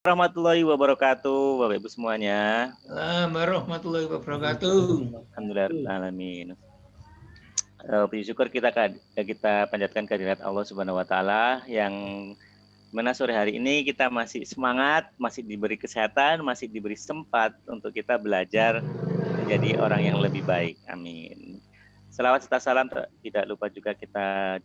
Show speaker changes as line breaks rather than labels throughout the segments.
Warahmatullahi wabarakatuh, Bapak Ibu semuanya.
Warahmatullahi wabarakatuh.
Alhamdulillahirrahmanirrahim. Puji syukur kita panjatkan kehadirat Allah Subhanahu wa taala yang mana sore hari ini kita masih semangat, masih diberi kesehatan, masih diberi sempat untuk kita belajar menjadi orang yang lebih baik. Amin. Selawat serta salam tidak lupa juga kita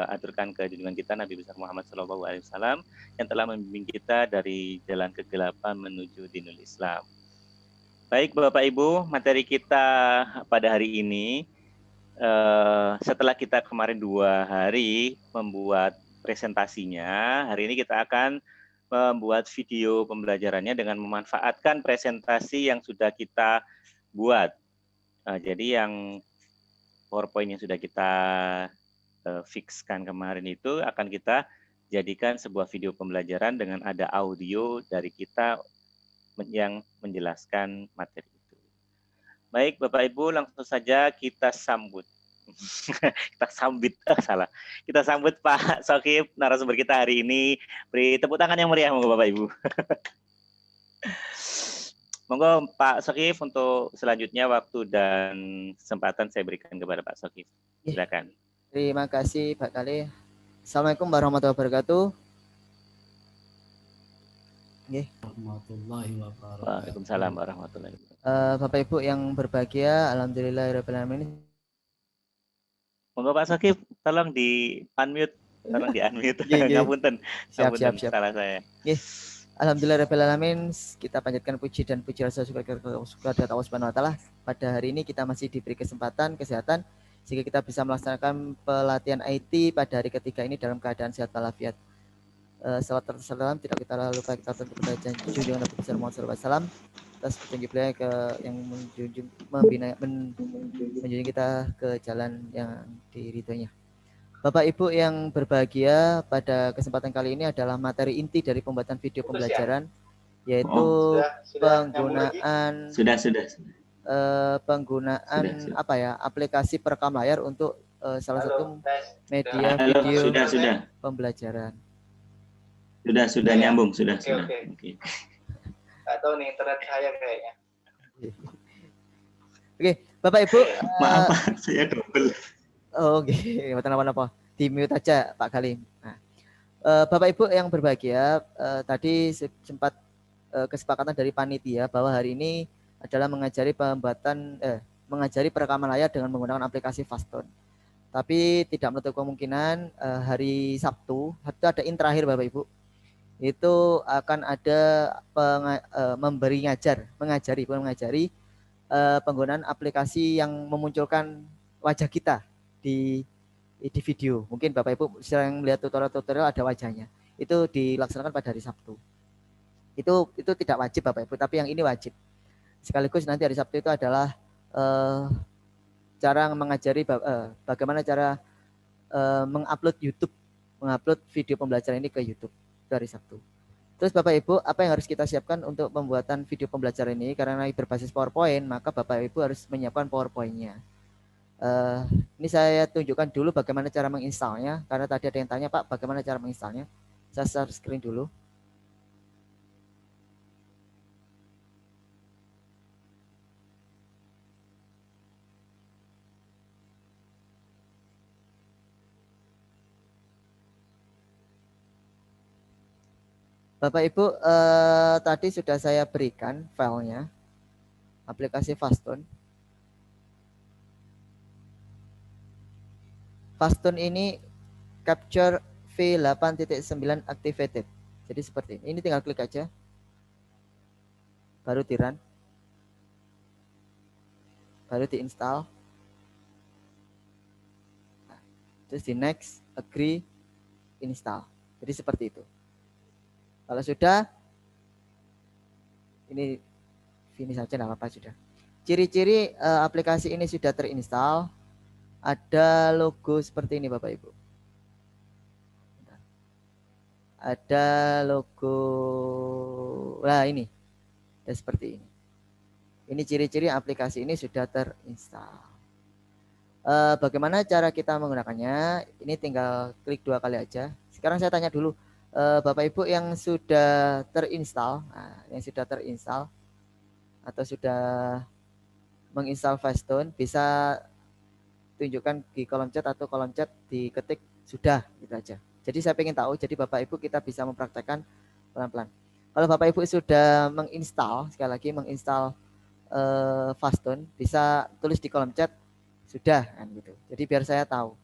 aturkan ke junjungan kita Nabi besar Muhammad SAW yang telah membimbing kita dari jalan kegelapan menuju dinul Islam. Baik Bapak Ibu, materi kita pada hari ini setelah kita kemarin 2 hari membuat presentasinya, hari ini kita akan membuat video pembelajarannya dengan memanfaatkan presentasi yang sudah kita buat. Jadi yang PowerPoint yang sudah kita fixkan kemarin itu akan kita jadikan sebuah video pembelajaran dengan ada audio dari kita yang menjelaskan materi itu. Baik Bapak Ibu, langsung saja kita sambut. Kita sambut Pak Sokif, narasumber kita hari ini. Beri tepuk tangan yang meriah monggo Bapak Ibu. Monggo Pak Sokif untuk selanjutnya waktu dan kesempatan saya berikan kepada Pak Sokif. Silakan.
Terima kasih Pak Kale. Assalamualaikum warahmatullahi wabarakatuh.
Warahmatullahi wabarakatuh.
Waalaikumsalam warahmatullahi wabarakatuh.
Bapak Ibu yang berbahagia, alhamdulillahirabbil alamin.
Monggo Pak Sokif, tolong di unmute, Ngapunten.
Siap.
Salah saya.
Alhamdulillahirabbil alamin, kita panjatkan puji dan puji rasa syukur kepada Allah Subhanahu wa taala. Pada hari ini kita masih diberi kesempatan, kesehatan sehingga kita bisa melaksanakan pelatihan IT pada hari ketiga ini dalam keadaan sehat walafiat. Salawat dan salam tidak kita lupa kita aturkan kepada junjungan Nabi besar Muhammad SAW atas petunjuk beliau yang menjunjung kita ke jalan yang diridhoinya. Bapak Ibu yang berbahagia, pada kesempatan kali ini adalah materi inti dari pembuatan video pembelajaran, yaitu penggunaan aplikasi perekam layar untuk salah satu media video pembelajaran.
Sudah nyambung, sudah.
Oke. Atau nih internet saya kayaknya.
Oke, Bapak Ibu.
Maaf Pak, saya double.
Oke, apa? Di mute aja Pak Kalim. Nah, Bapak Ibu yang berbahagia, tadi sempat kesepakatan dari panitia bahwa hari ini adalah mengajari perekaman layar dengan menggunakan aplikasi Fastone. Tapi tidak menutup kemungkinan hari Sabtu itu ada in terakhir Bapak Ibu. Itu akan ada mengajari penggunaan aplikasi yang memunculkan wajah kita di video. Mungkin Bapak Ibu sering melihat tutorial ada wajahnya. Itu dilaksanakan pada hari Sabtu. Itu tidak wajib Bapak Ibu, tapi yang ini wajib. Sekaligus nanti hari Sabtu itu adalah cara mengajari bagaimana cara mengupload video pembelajaran ini ke YouTube dari Sabtu. Terus Bapak Ibu, apa yang harus kita siapkan untuk pembuatan video pembelajaran ini? Karena berbasis PowerPoint, maka Bapak Ibu harus menyiapkan PowerPoint-nya. Ini saya tunjukkan dulu bagaimana cara menginstalnya, karena tadi ada yang tanya Pak, bagaimana cara menginstalnya? Saya share screen dulu. Bapak Ibu, tadi sudah saya berikan filenya, aplikasi Fastone. Fastone ini Capture V8.9 activated. Jadi seperti ini. Ini tinggal klik aja. Baru di-run. Baru di-install. Terus di next, agree, install. Jadi seperti itu. Kalau sudah, ini finish saja, tidak apa-apa sudah. Ciri-ciri aplikasi ini sudah terinstall. Ada logo seperti ini Bapak Ibu. Ada logo, nah ini, dan seperti ini. Ini ciri-ciri aplikasi ini sudah terinstall. Bagaimana cara kita menggunakannya? Ini tinggal klik 2 kali aja. Sekarang saya tanya dulu, Bapak Ibu yang sudah terinstall, atau sudah menginstal Fastone bisa tunjukkan di kolom chat atau kolom chat diketik sudah gitu aja. Jadi saya ingin tahu, jadi Bapak Ibu kita bisa mempraktekkan pelan-pelan. Kalau Bapak Ibu sudah menginstal, sekali lagi menginstal Fastone, bisa tulis di kolom chat sudah kan gitu. Jadi biar saya tahu.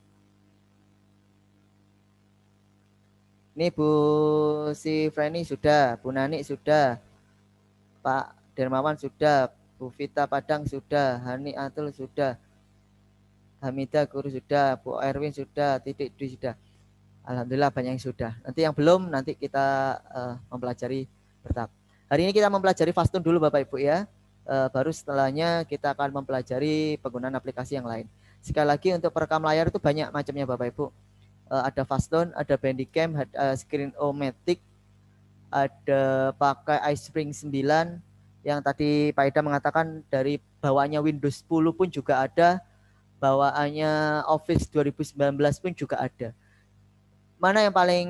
Ini Bu si Freni sudah, Bu Nani sudah, Pak Dermawan sudah, Bu Vita Padang sudah, Hani Atul sudah, Hamidah Guru sudah, Bu Erwin sudah, Titik Dwi sudah. Alhamdulillah banyak yang sudah. Nanti yang belum nanti kita mempelajari bertahap. Hari ini kita mempelajari Fastone dulu Bapak Ibu ya. Baru setelahnya kita akan mempelajari penggunaan aplikasi yang lain. Sekali lagi untuk perekam layar itu banyak macamnya Bapak Ibu. Ada Fastone, ada Bandicam, ada Screen-O-Matic, ada pakai iSpring 9 yang tadi Pak Ida mengatakan dari bawaannya Windows 10 pun juga ada, bawaannya Office 2019 pun juga ada. Mana yang paling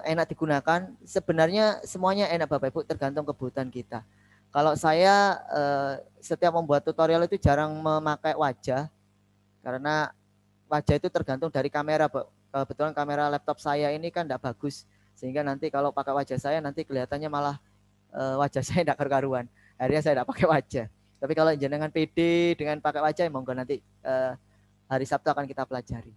enak digunakan? Sebenarnya semuanya enak Bapak Ibu, tergantung kebutuhan kita. Kalau saya setiap membuat tutorial itu jarang memakai wajah, karena wajah itu tergantung dari kamera. Kebetulan kamera laptop saya ini kan tidak bagus, sehingga nanti kalau pakai wajah saya nanti kelihatannya malah wajah saya tidak karu-karuan. Akhirnya saya tidak pakai wajah. Tapi kalau jenengan PD dengan pakai wajah, monggo nanti hari Sabtu akan kita pelajari.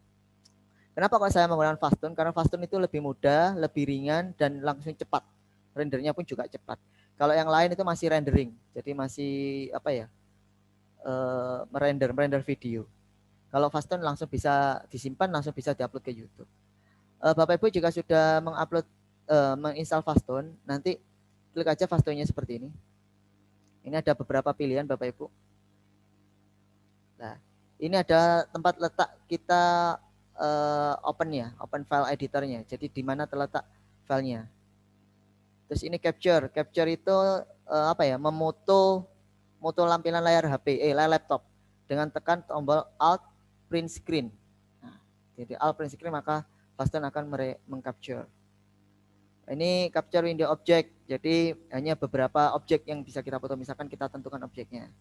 Kenapa kok saya menggunakan Fastone? Karena Fastone itu lebih mudah, lebih ringan, dan langsung cepat. Rendernya pun juga cepat. Kalau yang lain itu masih rendering, jadi masih apa ya, merender video. Kalau Fastone langsung bisa disimpan, langsung bisa diupload ke YouTube. Bapak Ibu jika sudah mengupload, menginstal Fastone, nanti klik aja Fastone-nya seperti ini. Ini ada beberapa pilihan Bapak Ibu. Nah, ini ada tempat letak kita open file editornya. Jadi di mana terletak filenya. Terus ini capture itu apa ya? Memoto lampiran layar HP, layar laptop dengan tekan tombol Alt Print Screen. Nah, jadi Alt Print Screen maka Fastone akan mengcapture. Ini capture window object. Jadi hanya beberapa objek yang bisa kita foto. Misalkan kita tentukan objeknya.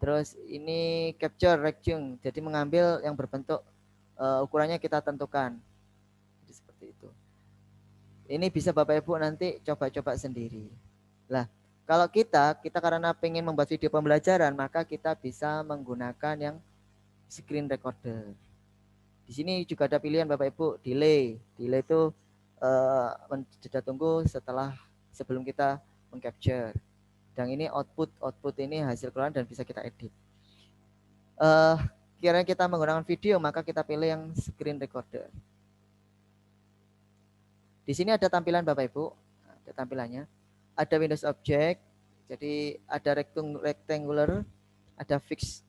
Terus ini capture region. Jadi mengambil yang berbentuk ukurannya kita tentukan. Jadi seperti itu. Ini bisa Bapak Ibu nanti coba-coba sendiri. Lah, kalau kita karena pengen membuat video pembelajaran, maka kita bisa menggunakan yang screen recorder. Di sini juga ada pilihan Bapak Ibu, delay. Delay itu jeda tunggu sebelum kita mengcapture. Dan ini output ini hasil keluaran dan bisa kita edit. Kira kita menggunakan video, maka kita pilih yang screen recorder. Di sini ada tampilan Bapak Ibu, ada tampilannya. Ada Windows Object, jadi ada rectangular, ada fixed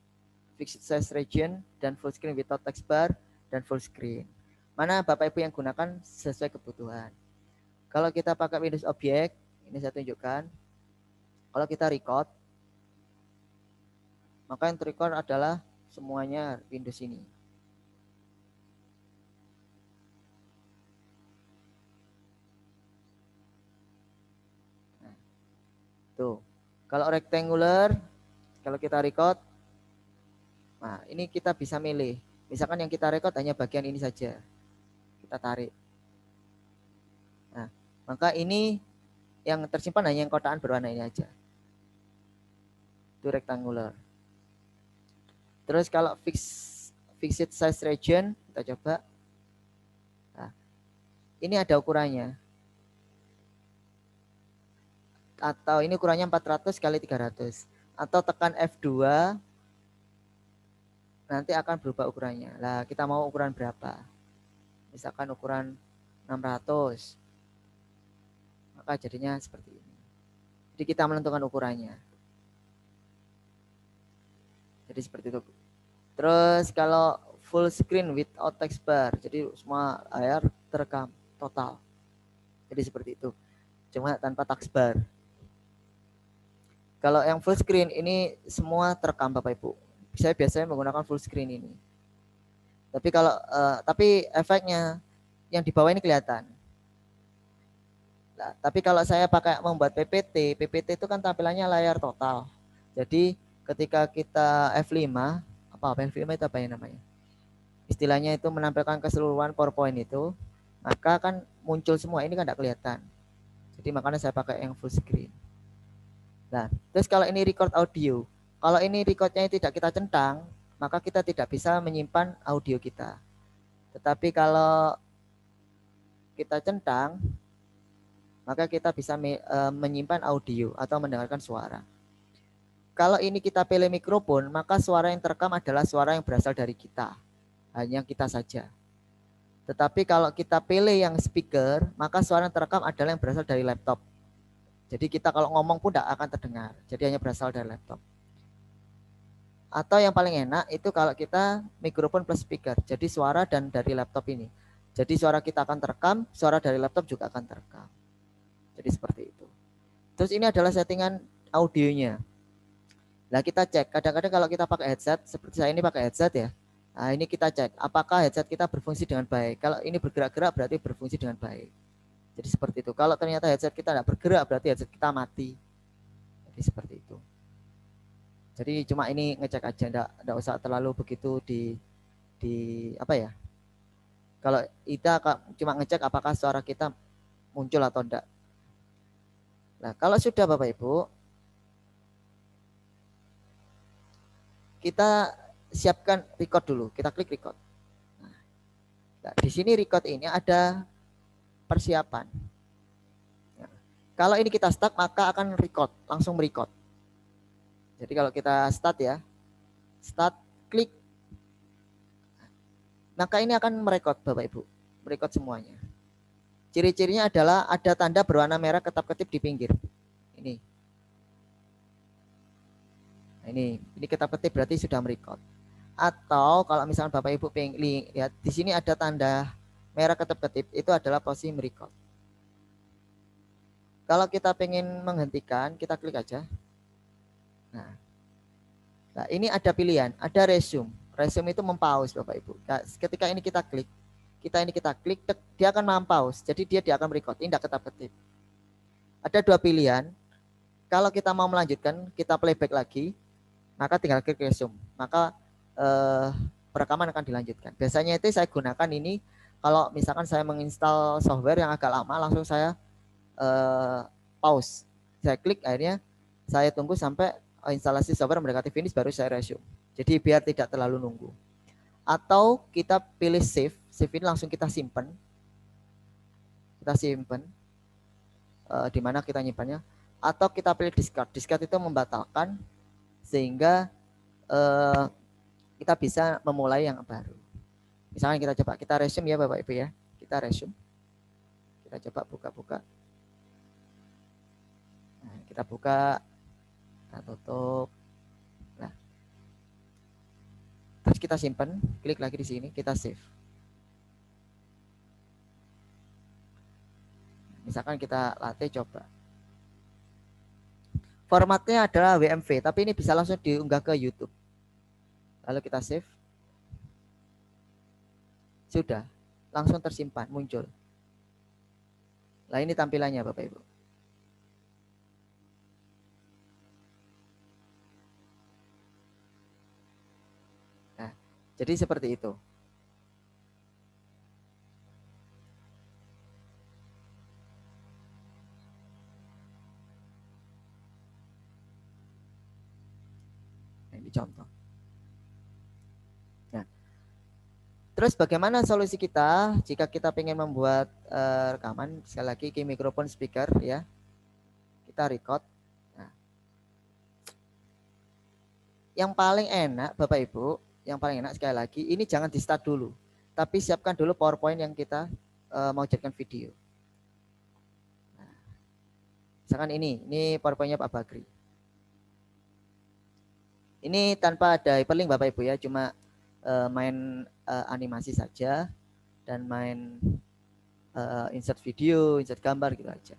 size region, dan full screen without text bar, dan full screen. Mana Bapak Ibu yang gunakan sesuai kebutuhan. Kalau kita pakai Windows Object, ini saya tunjukkan. Kalau kita record, maka yang record adalah semuanya Windows ini. Nah, tuh. Kalau rectangular, kalau kita record, nah ini kita bisa milih. Misalkan yang kita record hanya bagian ini saja. Kita tarik. Nah, maka ini yang tersimpan hanya yang kotaan berwarna ini aja. Itu rectangular. Terus kalau fixed size region, kita coba. Nah, ini ada ukurannya. Atau ini ukurannya 400 kali 300. Atau tekan F2, nanti akan berubah ukurannya. Lah, kita mau ukuran berapa? Misalkan ukuran 600. Maka jadinya seperti ini. Jadi kita menentukan ukurannya. Jadi seperti itu. Terus kalau full screen without text bar, jadi semua layar terekam total. Jadi seperti itu. Cuma tanpa text bar. Kalau yang full screen ini semua terekam Bapak Ibu. Saya biasanya menggunakan full screen ini. Tapi kalau tapi efeknya yang di bawah ini kelihatan. Nah, tapi kalau saya pakai membuat PPT itu kan tampilannya layar total. Jadi ketika kita F5, F5 itu apa ya namanya? Istilahnya itu menampilkan keseluruhan PowerPoint itu, maka kan muncul semua, ini kan tidak kelihatan. Jadi makanya saya pakai yang full screen. Nah, terus kalau ini record audio, kalau ini recordnya tidak kita centang, maka kita tidak bisa menyimpan audio kita. Tetapi kalau kita centang, maka kita bisa menyimpan audio atau mendengarkan suara. Kalau ini kita pilih mikrofon, maka suara yang terekam adalah suara yang berasal dari kita, hanya kita saja. Tetapi kalau kita pilih yang speaker, maka suara yang terekam adalah yang berasal dari laptop. Jadi kita kalau ngomong pun tidak akan terdengar, jadi hanya berasal dari laptop. Atau yang paling enak itu kalau kita mikrofon plus speaker, jadi suara dan dari laptop ini. Jadi suara kita akan terekam, suara dari laptop juga akan terekam. Jadi seperti itu. Terus ini adalah settingan audionya. Nah kita cek, kadang-kadang kalau kita pakai headset, seperti saya ini pakai headset ya. Nah ini kita cek, apakah headset kita berfungsi dengan baik. Kalau ini bergerak-gerak berarti berfungsi dengan baik. Jadi seperti itu. Kalau ternyata headset kita tidak bergerak berarti headset kita mati. Jadi seperti itu. Jadi cuma ini ngecek aja, enggak usah terlalu begitu di apa ya. Kalau kita cuma ngecek apakah suara kita muncul atau enggak. Nah, kalau sudah Bapak Ibu, kita siapkan record dulu. Kita klik record. Nah, di sini record ini ada persiapan. Nah, kalau ini kita start maka akan record, langsung merecord. Jadi kalau kita start ya, start, klik, maka ini akan merekod Bapak Ibu, merekod semuanya. Ciri-cirinya adalah ada tanda berwarna merah ketap-ketip di pinggir. Ini. Nah, ini ketap-ketip berarti sudah merekod. Atau kalau misalnya Bapak Ibu pengen lihat di sini ada tanda merah ketap-ketip, itu adalah posisi merekod. Kalau kita pengen menghentikan, kita klik aja. Nah, ini ada pilihan, ada resume. Resume itu mempause Bapak Ibu. Nah, ketika ini kita klik, dia akan mempause. Jadi dia akan merecord. Ini tidak ketap-ketip. Ada dua pilihan. Kalau kita mau melanjutkan, kita playback lagi, maka tinggal klik resume. Maka perekaman akan dilanjutkan. Biasanya itu saya gunakan ini kalau misalkan saya menginstal software yang agak lama, langsung saya pause. Saya klik, akhirnya saya tunggu sampai instalasi software mendekati finish baru saya resume. Jadi biar tidak terlalu nunggu. Atau kita pilih save ini langsung kita simpan. Kita simpan di mana kita nyimpannya. Atau kita pilih discard. Discard itu membatalkan sehingga kita bisa memulai yang baru. Misalnya kita coba, kita resume ya Bapak Ibu ya. Kita resume. Kita coba buka-buka. Nah, kita buka. Kita tutup. Nah, terus kita simpan, klik lagi di sini, kita save. Misalkan kita latih coba. Formatnya adalah WMV, tapi ini bisa langsung diunggah ke YouTube. Lalu kita save. Sudah, langsung tersimpan, muncul. Nah, ini tampilannya Bapak Ibu. Jadi seperti itu. Nah, ini contoh. Nah, terus bagaimana solusi kita jika kita ingin membuat rekaman? Sekali lagi ke mikrofon speaker ya. Kita record. Nah, yang paling enak Bapak Ibu, yang paling enak sekali lagi, ini jangan di start dulu, tapi siapkan dulu PowerPoint yang kita mau jadikan video. Nah, misalkan ini PowerPoint-nya Pak Bakri. Ini tanpa ada hyperlink Bapak Ibu ya, cuma main animasi saja dan main insert video, insert gambar gitu aja.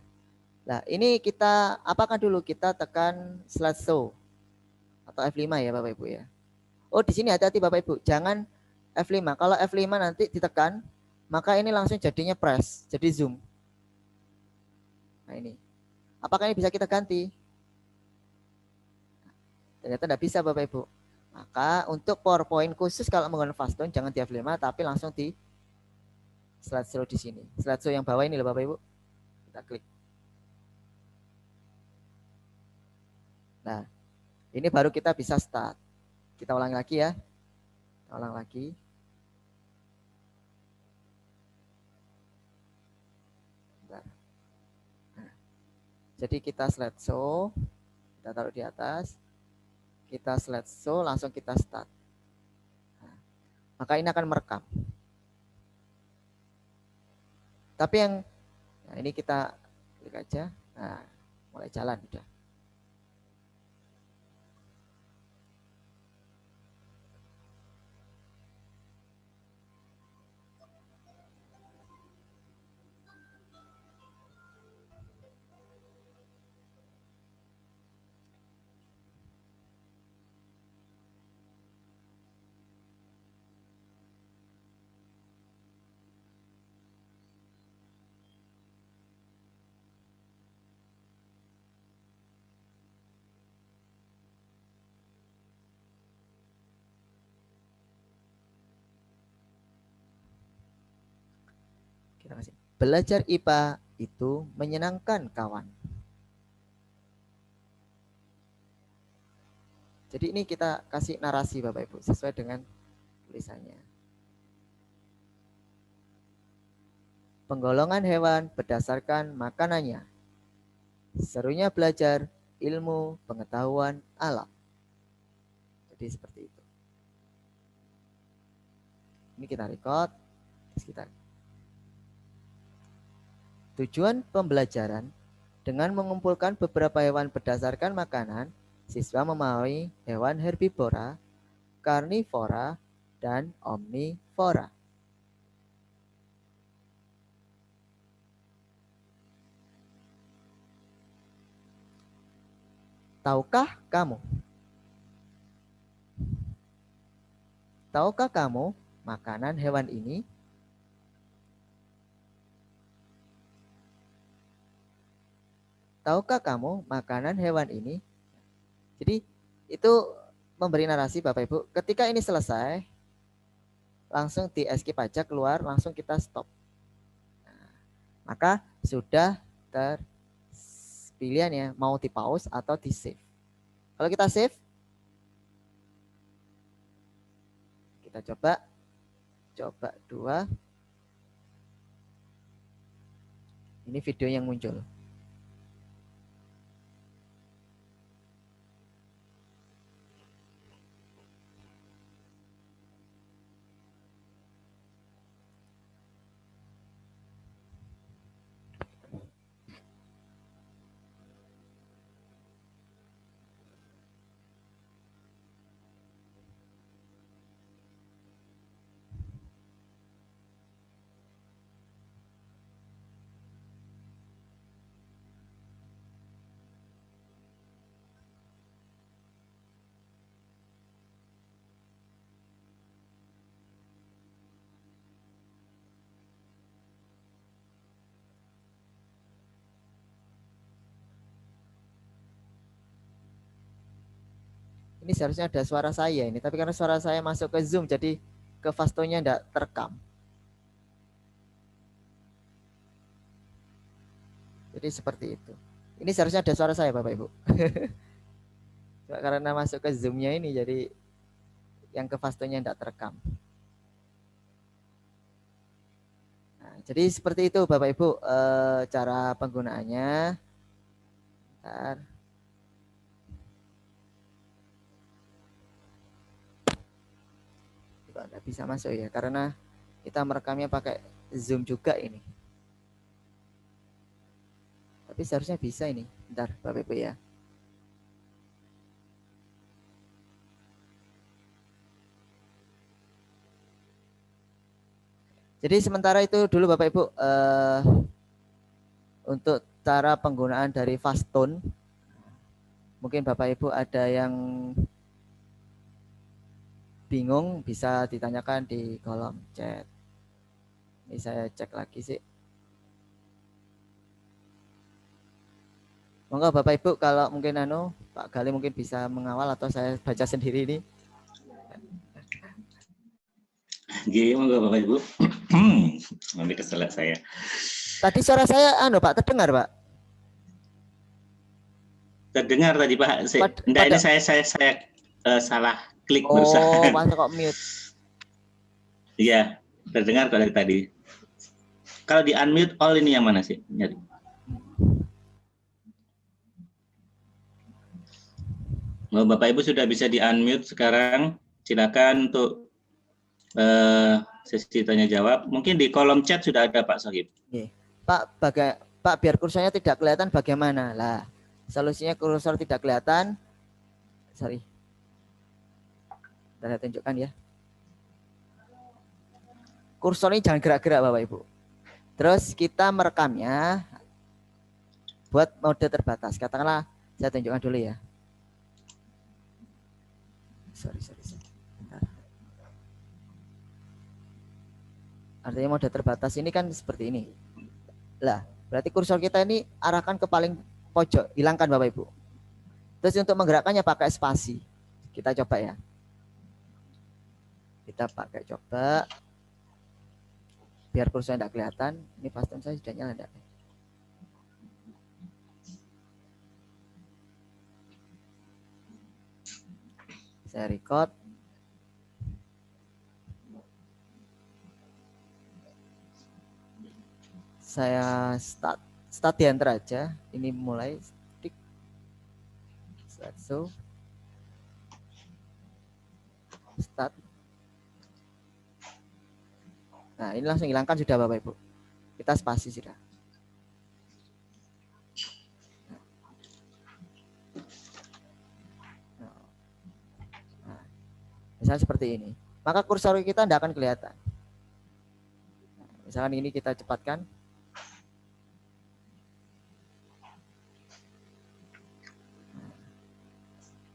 Nah, ini kita apakan dulu, kita tekan slideshow atau F5 ya Bapak Ibu ya. Oh, di sini hati-hati Bapak Ibu, jangan F5. Kalau F5 nanti ditekan, maka ini langsung jadinya press, jadi zoom. Nah ini, apakah ini bisa kita ganti? Ternyata tidak bisa Bapak Ibu. Maka untuk PowerPoint khusus kalau menggunakan Fastone jangan di F5 tapi langsung di slideshow di sini. Slideshow yang bawah ini loh Bapak Ibu. Kita klik. Nah, ini baru kita bisa start. Kita ulangi lagi ya. Kita ulang lagi. Bentar. Nah, jadi kita slideshow, kita taruh di atas. Kita slideshow, langsung kita start. Nah, maka ini akan merekam. Tapi yang nah ini kita klik aja. Nah, mulai jalan udah. Kita kasih. Belajar IPA itu menyenangkan kawan. Jadi ini kita kasih narasi Bapak Ibu sesuai dengan tulisannya. Penggolongan hewan berdasarkan makanannya. Serunya belajar ilmu pengetahuan alam. Jadi seperti itu. Ini kita record. Kita tujuan pembelajaran dengan mengumpulkan beberapa hewan berdasarkan makanan, siswa memahami hewan herbivora, karnivora, dan omnivora. Tahukah kamu makanan hewan ini? Tahukah kamu makanan hewan ini? Jadi itu memberi narasi Bapak Ibu. Ketika ini selesai, langsung di escape aja keluar, langsung kita stop. Nah, maka sudah terpilihannya mau di pause atau di save. Kalau kita save, kita coba 2. Ini video yang muncul. Ini seharusnya ada suara saya ini, tapi karena suara saya masuk ke Zoom, jadi ke Fastonya tidak terekam. Jadi seperti itu. Ini seharusnya ada suara saya Bapak Ibu. Karena masuk ke Zoom-nya ini, jadi yang ke Fastonya tidak terekam. Nah, jadi seperti itu Bapak Ibu cara penggunaannya. Bentar. Tidak bisa masuk ya, karena kita merekamnya pakai Zoom juga ini. Tapi seharusnya bisa ini. Bentar Bapak Ibu ya. Jadi sementara itu dulu Bapak Ibu untuk cara penggunaan dari Fastone. Mungkin Bapak Ibu ada yang bingung, bisa ditanyakan di kolom chat. Ini saya cek lagi sih. Monggo Bapak Ibu kalau mungkin Pak Gali mungkin bisa mengawal atau saya baca sendiri ini.
Gini monggo Bapak Ibu. Nanti keselak saya.
Tadi suara saya Pak terdengar Pak?
Terdengar tadi Pak. Enggak, ini saya salah klik
Oh,
barusan.
masa kok mute?
Iya, terdengar kalau tadi. Kalau di unmute all ini yang mana sih? Nyari. Oh, Bapak Ibu sudah bisa di unmute sekarang. Silakan untuk sesi tanya jawab. Mungkin di kolom chat sudah ada Pak Sohib.
Pak biar kursornya tidak kelihatan bagaimana? Lah, solusinya kursor tidak kelihatan. Sorry. Saya tunjukkan ya. Kursor ini jangan gerak-gerak Bapak Ibu. Terus kita merekamnya buat mode terbatas. Katakanlah saya tunjukkan dulu ya. Sorry. Bentar. Artinya mode terbatas ini kan seperti ini. Lah, berarti kursor kita ini arahkan ke paling pojok, hilangkan Bapak Ibu. Terus untuk menggerakkannya pakai spasi. Kita coba ya. Kita pakai coba. Biar kursornya tidak kelihatan. Ini paston saya sudah nyala enggak? Saya record. Saya start di enter aja. Ini mulai slideshow. Start. Nah, ini langsung hilangkan sudah Bapak Ibu. Kita spasi sudah. Nah, misalnya seperti ini. Maka kursor kita tidak akan kelihatan. Nah, misalkan ini kita cepatkan.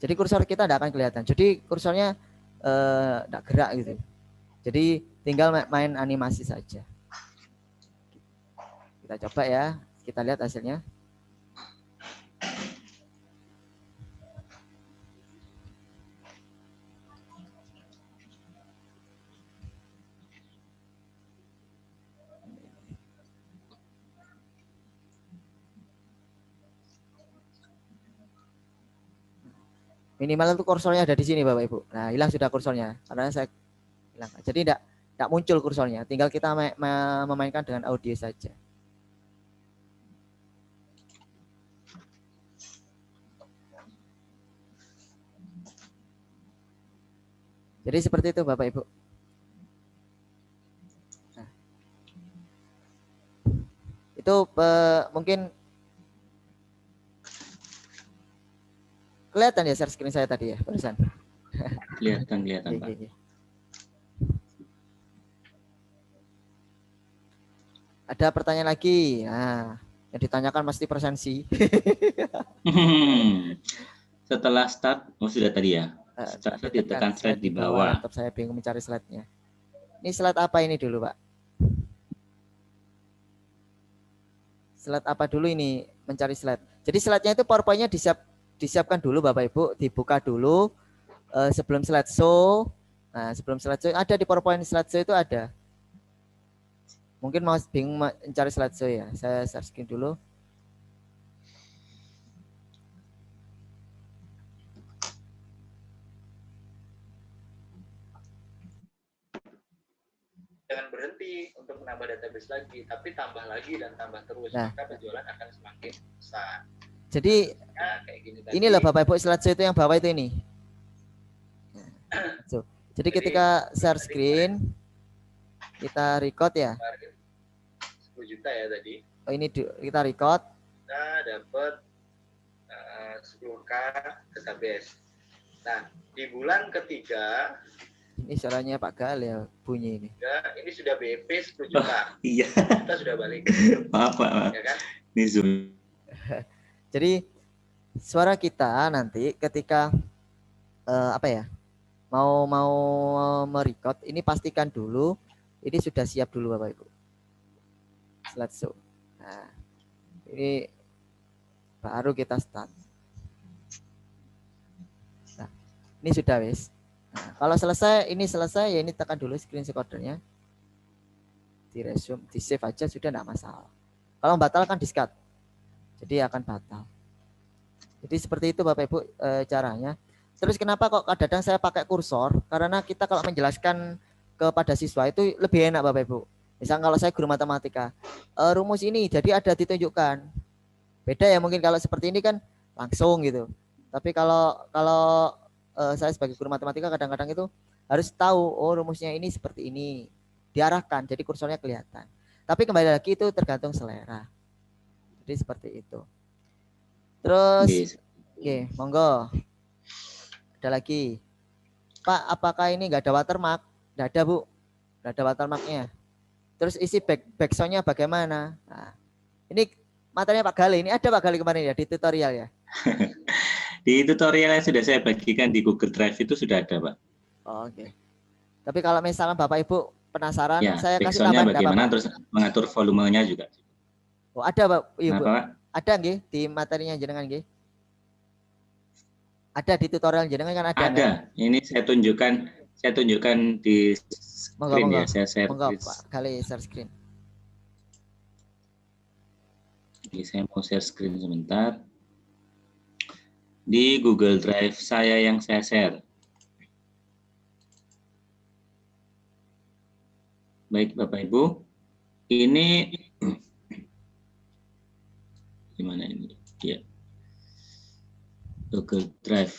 Jadi kursor kita tidak akan kelihatan. Jadi kursornya tidak gerak gitu. Jadi tinggal main animasi saja. Kita coba ya. Kita lihat hasilnya. Minimal itu kursornya ada di sini Bapak Ibu. Nah, hilang sudah kursornya karena saya hilang. Jadi tidak muncul kursornya, tinggal kita memainkan dengan audio saja. Jadi seperti itu Bapak Ibu. Nah, itu mungkin kelihatan ya share screen saya tadi ya barusan.
Kelihatan Pak.
Ada pertanyaan lagi. Nah, yang ditanyakan pasti presensi.
Setelah start, sudah tadi ya. Start ditekan slide di bawah.
Laptop saya bingung mencari slide-nya. Ini slide apa ini dulu, Pak? Slide apa dulu ini mencari slide. Jadi slide-nya itu PowerPoint-nya disiapkan dulu Bapak Ibu, dibuka dulu sebelum slideshow. Nah, sebelum slideshow ada di PowerPoint slideshow itu ada. Mungkin mau bingung mencari slideshow ya. Saya share screen dulu.
Jangan berhenti untuk menambah database lagi, tapi tambah lagi dan tambah terus,
nah,
maka penjualan akan semakin besar.
Jadi
kayak gini tadi.
Inilah Bapak Ibu slideshow itu yang bawah itu ini. Jadi ketika share screen, kita record ya.
10 juta ya tadi.
Oh ini kita record.
Kita dapat 10K database. Nah, di bulan ketiga
ini suaranya Pak Gal ya bunyi ini.
Ini sudah BEP 10 juta.
Iya.
Kita sudah balik.
Maaf Pak.
Ya kan?
Ini Zoom.
Jadi suara kita nanti ketika mau merecord ini pastikan dulu ini sudah siap dulu Bapak Ibu. slideshow. Nah, ini baru kita start. Nah, ini sudah wis. Nah, kalau selesai, ini selesai ya ini tekan dulu screen recordernya. Di resume, di save aja sudah enggak masalah. Kalau batal kan di-cut. Jadi akan batal. Jadi seperti itu Bapak Ibu caranya. Terus kenapa kok kadang-kadang saya pakai kursor? Karena kita kalau menjelaskan kepada siswa itu lebih enak Bapak Ibu. Misal kalau saya guru matematika, rumus ini jadi ada ditunjukkan. Beda ya mungkin kalau seperti ini kan langsung gitu. Tapi kalau saya sebagai guru matematika kadang-kadang itu harus tahu oh rumusnya ini seperti ini. Diarahkan jadi kursornya kelihatan. Tapi kembali lagi itu tergantung selera. Jadi seperti itu. Terus oke, monggo. Ada lagi. Pak, apakah ini enggak ada watermark? Enggak ada, Bu. Enggak ada watermarknya. Terus isi backsound-nya bagaimana? Nah, ini materinya Pak Gali. Ini ada Pak Gali kemarin ya di tutorial ya?
Di tutorial yang sudah saya bagikan di Google Drive itu sudah ada, Pak.
Oh, oke. Tapi kalau misalnya Bapak Ibu penasaran,
Ya,
saya kasih
backsound-nya
tambahan
bagaimana,
apa,
terus mengatur volumenya juga.
Oh, ada Pak Ibu.
Kenapa, Pak?
Ada nggih di materinya jenengan nggih? Ada di tutorial jenengan kan ada?
Ada.
Kan?
Ini saya tunjukkan di screen
Monggo,
ya. Saya share.
monggo Pak Gali share screen.
Oke, saya mau share screen sebentar. Di Google Drive saya yang saya share. Baik Bapak Ibu, ini gimana ini? Ya, Google Drive.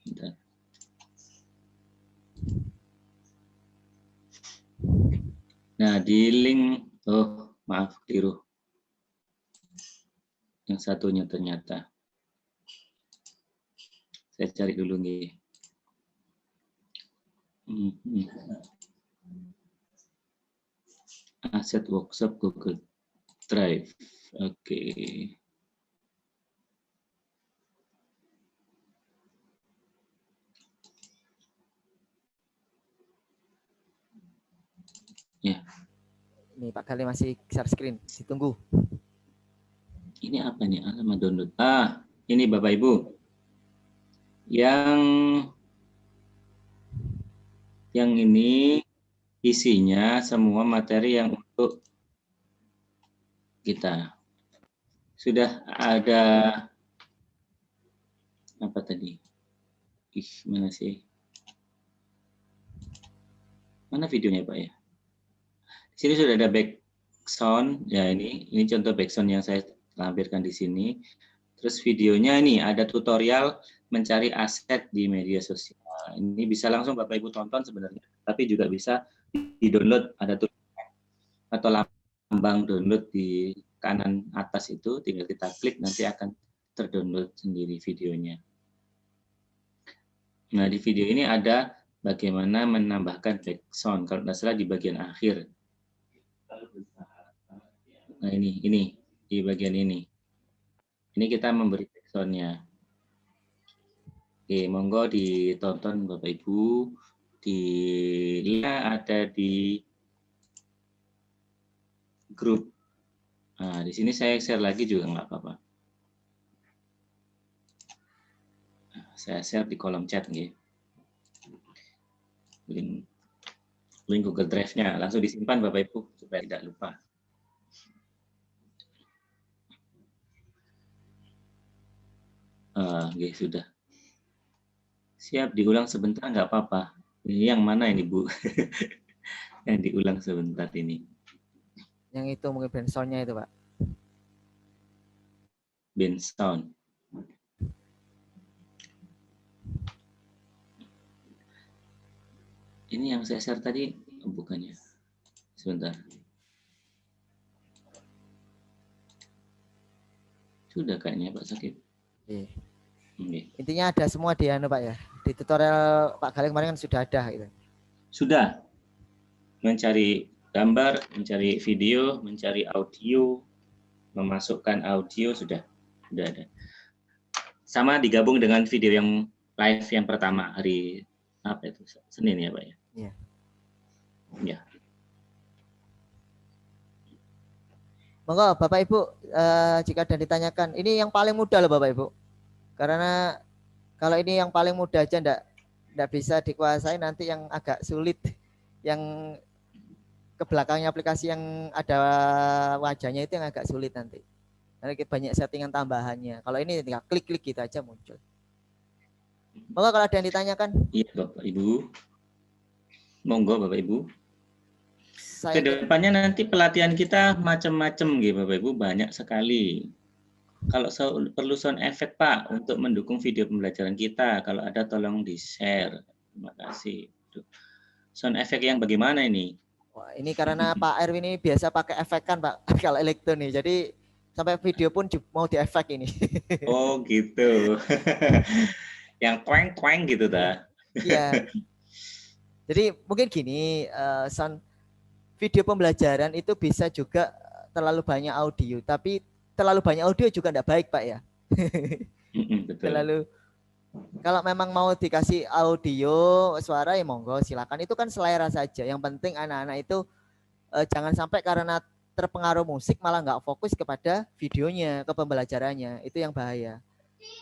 Bentar. Nah di link, oh maaf keliru. Yang satunya ternyata. Saya cari dulu nih. Aset workshop Google Drive. Oke. Ya.
Ini Pak Gali masih share screen, ditunggu.
Ini apa nih alamat download? Ah, ini Bapak Ibu. Yang ini isinya semua materi yang untuk kita. Sudah ada apa tadi? Mana sih? Mana videonya Pak ya? Di sini sudah ada background ya ini contoh background yang saya lampirkan di sini. Terus videonya ini ada tutorial mencari aset di media sosial. Ini bisa langsung Bapak Ibu tonton sebenarnya, tapi juga bisa di-download, ada tulisan atau lambang download di kanan atas itu, tinggal kita klik nanti akan terdownload sendiri videonya. Nah, di video ini ada bagaimana menambahkan background, kalau tidak salah di bagian akhir. Nah, ini di bagian ini. Ini kita memberi background-nya. Oke, monggo ditonton Bapak Ibu. Ada di grup. Nah, di sini saya share lagi juga nggak apa-apa. Nah, saya share di kolom chat nih. Link Google Drive-nya langsung disimpan Bapak Ibu supaya tidak lupa. Oke, sudah. Siap, diulang sebentar nggak apa-apa. Ini yang mana ini Bu? Yang diulang sebentar ini.
Yang itu mungkin band sound-nya itu Pak.
Band sound. Ini yang saya share tadi bukannya. Sebentar. Sudah kayaknya Pak Sakit.
Iya.
Okay.
Intinya ada semua di Pak ya. Di tutorial Pak Gali kemarin kan sudah ada gitu.
Sudah. Mencari gambar, mencari video, mencari audio, memasukkan audio sudah ada. Sama digabung dengan video yang live yang pertama hari apa itu? Senin ya, Pak ya?
Iya.
Ya.
Monggo Bapak Ibu, jika ada ditanyakan, ini yang paling mudah loh Bapak Ibu. Karena kalau ini yang paling mudah aja enggak bisa dikuasai, nanti yang agak sulit, yang ke belakangnya aplikasi yang ada wajahnya itu yang agak sulit nanti. Karena banyak settingan tambahannya. Kalau ini tinggal klik-klik gitu aja muncul. Monggo kalau ada yang ditanyakan.
Iya Bapak Ibu. Monggo Bapak Ibu.
Saya
Kedepannya nanti pelatihan kita macam-macam gitu Bapak Ibu, banyak sekali. Kalau perlu sound effect Pak untuk mendukung video pembelajaran kita, kalau ada tolong di-share. Terima kasih. Sound effect yang bagaimana ini?
Wah, ini karena Pak Erwin ini biasa pakai efek kan Pak, kalau elektro nih. Jadi sampai video pun mau di efek ini.
Oh gitu. Yang twang-twang gitu dah.
Iya. Jadi mungkin gini, sound video pembelajaran itu bisa juga terlalu banyak audio, tapi terlalu banyak audio juga enggak baik Pak ya.
Betul.
Terlalu, kalau memang mau dikasih audio suara ya monggo silakan, itu kan selera saja. Yang penting anak-anak itu jangan sampai karena terpengaruh musik malah nggak fokus kepada videonya, ke pembelajarannya, itu yang bahaya.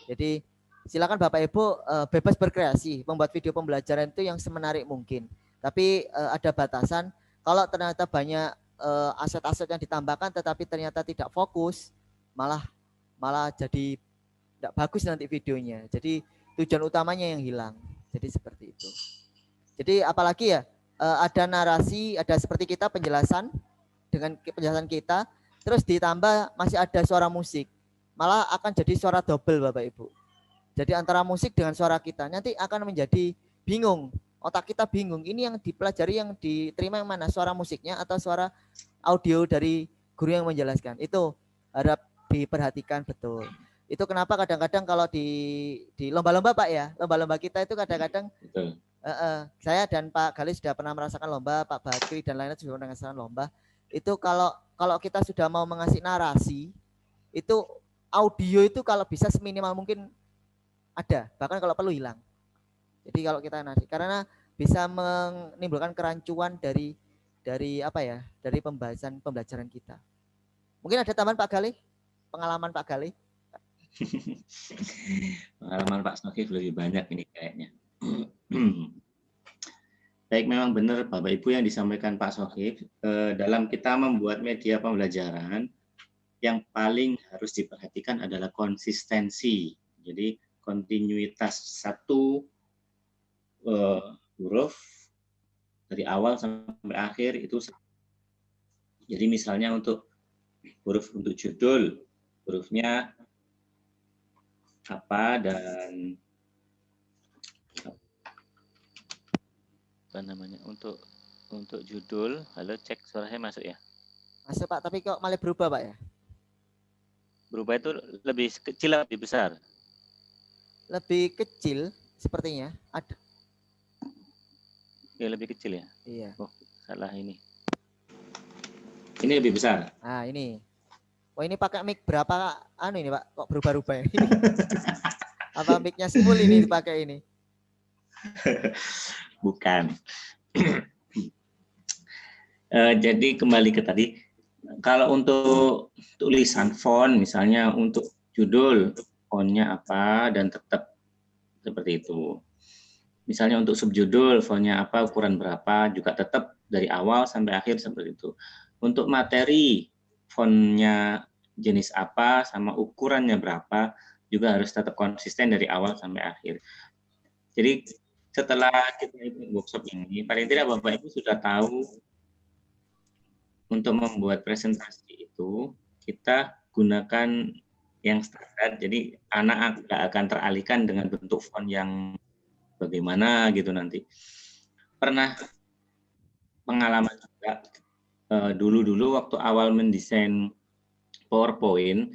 Jadi silakan Bapak Ibu bebas berkreasi, membuat video pembelajaran itu yang semenarik mungkin. Tapi ada batasan. Kalau ternyata banyak aset-aset yang ditambahkan tetapi ternyata tidak fokus, malah jadi tidak bagus nanti videonya. Jadi tujuan utamanya yang hilang. Jadi seperti itu. Jadi apalagi ya, ada narasi, ada seperti kita penjelasan dengan penjelasan kita, terus ditambah masih ada suara musik, malah akan jadi suara double Bapak Ibu. Jadi antara musik dengan suara kita nanti akan menjadi bingung. Otak kita bingung, ini yang dipelajari, yang diterima yang mana, suara musiknya atau suara audio dari guru yang menjelaskan. Itu harap diperhatikan betul. Itu kenapa kadang-kadang kalau di lomba-lomba Pak ya, lomba-lomba kita itu kadang-kadang saya dan Pak Gali sudah pernah merasakan lomba, Pak Bakri dan lainnya sudah pernah merasakan lomba. Itu kalau kita sudah mau mengasih narasi, itu audio itu kalau bisa seminimal mungkin ada, bahkan kalau perlu hilang. Jadi kalau kita narasi, karena bisa menimbulkan kerancuan dari apa ya, dari pembelajaran kita. Mungkin ada tambahan Pak Gali, pengalaman Pak Gali.
Pengalaman Pak Sokif lebih banyak ini kayaknya. Baik, memang benar Bapak Ibu yang disampaikan Pak Sokif, dalam kita membuat media pembelajaran yang paling harus diperhatikan adalah konsistensi. Jadi kontinuitas satu huruf dari awal sampai akhir itu. Jadi misalnya untuk huruf untuk judul, hurufnya apa dan apa namanya untuk judul. Halo, cek suaranya masuk ya?
Masuk Pak, tapi kok malah berubah Pak ya?
Berubah itu lebih kecil, lebih besar?
Lebih kecil sepertinya ada.
Ya lebih kecil ya?
Iya.
Oh, salah ini. Ini lebih besar.
Nah, ini. Oh, ini pakai mic berapa ini Pak? Kok berubah-ubah ya? Apa mic-nya full ini dipakai ini?
Bukan. Jadi kembali ke tadi. Kalau untuk tulisan font, misalnya untuk judul, fontnya apa dan tetap seperti itu. Misalnya untuk subjudul, fontnya apa, ukuran berapa, juga tetap dari awal sampai akhir seperti itu. Untuk materi, fontnya jenis apa, sama ukurannya berapa, juga harus tetap konsisten dari awal sampai akhir. Jadi setelah kita ikut workshop ini, paling tidak Bapak Ibu sudah tahu untuk membuat presentasi itu, kita gunakan yang standar, jadi anak akan teralihkan dengan bentuk font yang bagaimana gitu nanti. Pernah pengalaman juga dulu waktu awal mendesain PowerPoint,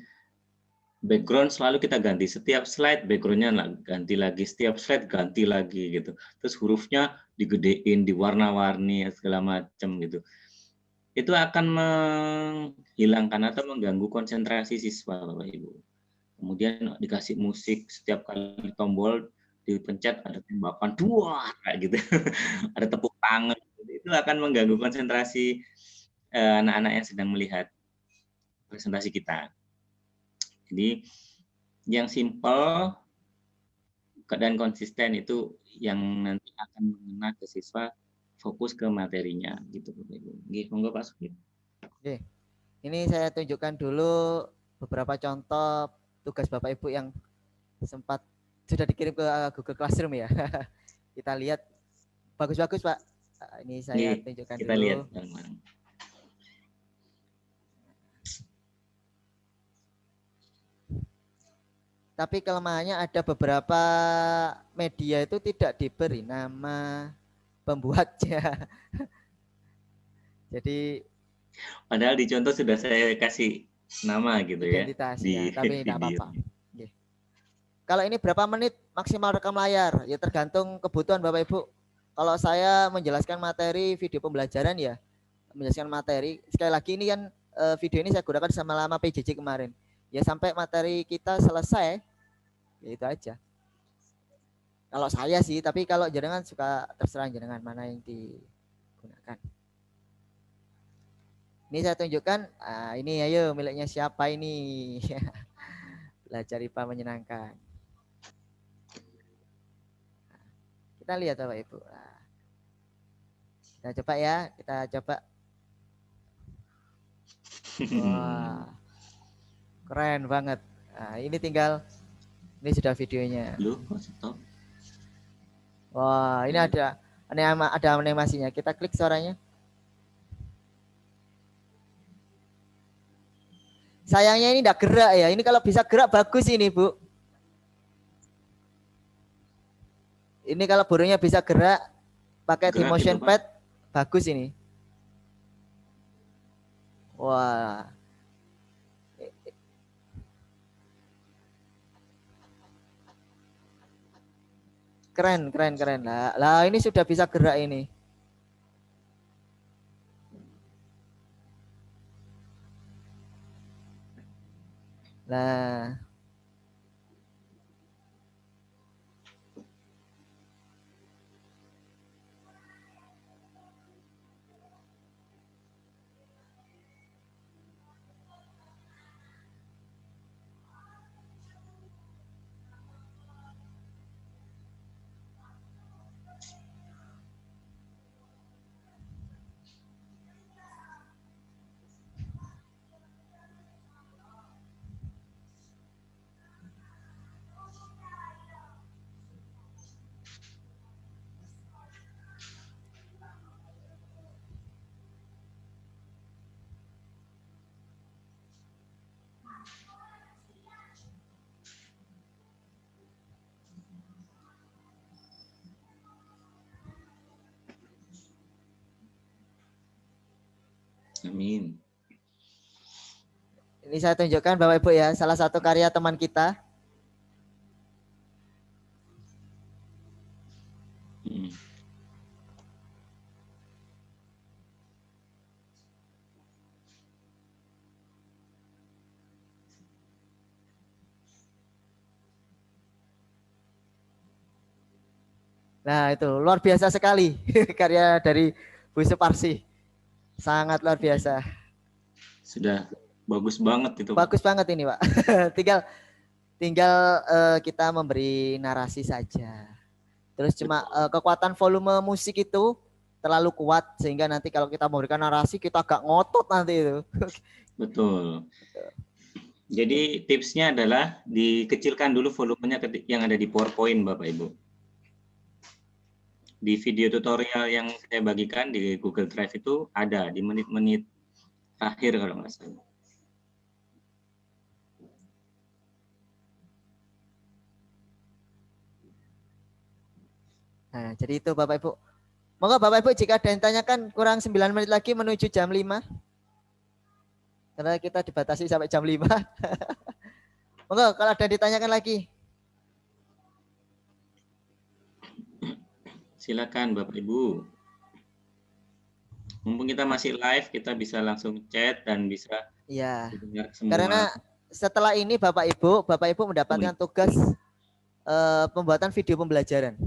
background selalu kita ganti, setiap slide backgroundnya ganti lagi, setiap slide ganti lagi gitu. Terus hurufnya digedein, diwarna-warni segala macam gitu. Itu akan menghilangkan atau mengganggu konsentrasi siswa Bapak Ibu. Kemudian dikasih musik, setiap kali tombol dipencet ada tembakan dua kayak gitu. Ada tepuk tangan. Itu akan mengganggu konsentrasi anak-anak yang sedang melihat. presentasi kita. Jadi yang simple dan konsisten itu yang nanti akan mengena ke siswa, fokus ke materinya gitu Bapak Ibu. Nggih, monggo Pak Sugip.
Oke. Ini saya tunjukkan dulu beberapa contoh tugas Bapak Ibu yang sempat sudah dikirim ke Google Classroom ya. Kita lihat bagus-bagus Pak. Ini saya tunjukkan
kita
dulu.
Lihat bareng-bareng.
Tapi kelemahannya ada beberapa media itu tidak diberi nama pembuatnya. Jadi
padahal di contoh sudah saya kasih nama gitu
identitas
ya.
ya, tapi tidak apa-apa. Kalau ini berapa menit maksimal rekam layar? Ya tergantung kebutuhan Bapak Ibu. Kalau saya menjelaskan materi video pembelajaran ya, menjelaskan materi. Sekali lagi ini kan video ini saya gunakan selama PJJ kemarin. Ya sampai materi kita selesai, ya itu aja. Kalau saya sih, tapi kalau jenengan suka terserah jenengan mana yang digunakan. Ini saya tunjukkan, ini ayo miliknya siapa ini. Belajar IPA menyenangkan. Kita lihat Bapak Ibu. Kita coba ya, kita coba. Wah, keren banget. Nah, ini tinggal, ini sudah videonya.
Loh, kok stop?
Wah, ini ada animasinya. Kita klik suaranya. Sayangnya ini tidak gerak ya. Ini kalau bisa gerak bagus ini Bu. Ini kalau burungnya bisa gerak pakai di motion pad bagus ini. Wah. Keren. Lah ini sudah bisa gerak ini. Nah.
Amin.
Ini saya tunjukkan Bapak Ibu ya, salah satu karya teman kita. Nah itu luar biasa sekali karya dari Bu Suparsi, sangat luar biasa.
Sudah bagus banget itu.
Bagus banget ini Pak. tinggal kita memberi narasi saja. Terus cuma kekuatan volume musik itu terlalu kuat sehingga nanti kalau kita memberikan narasi kita agak ngotot nanti itu.
Betul. Jadi tipsnya adalah dikecilkan dulu volumenya yang ada di PowerPoint Bapak Ibu. Di video tutorial yang saya bagikan di Google Drive itu ada di menit-menit akhir kalau nggak salah.
Nah, jadi itu Bapak Ibu. Monggo Bapak Ibu jika ada yang tanyakan kurang 9 menit lagi menuju jam 5. Karena kita dibatasi sampai jam 5. Monggo kalau ada yang ditanyakan lagi.
Silakan Bapak Ibu. Mumpung kita masih live, kita bisa langsung chat dan bisa dengar semua.
Karena setelah ini Bapak Ibu mendapatkan tugas pembuatan video pembelajaran.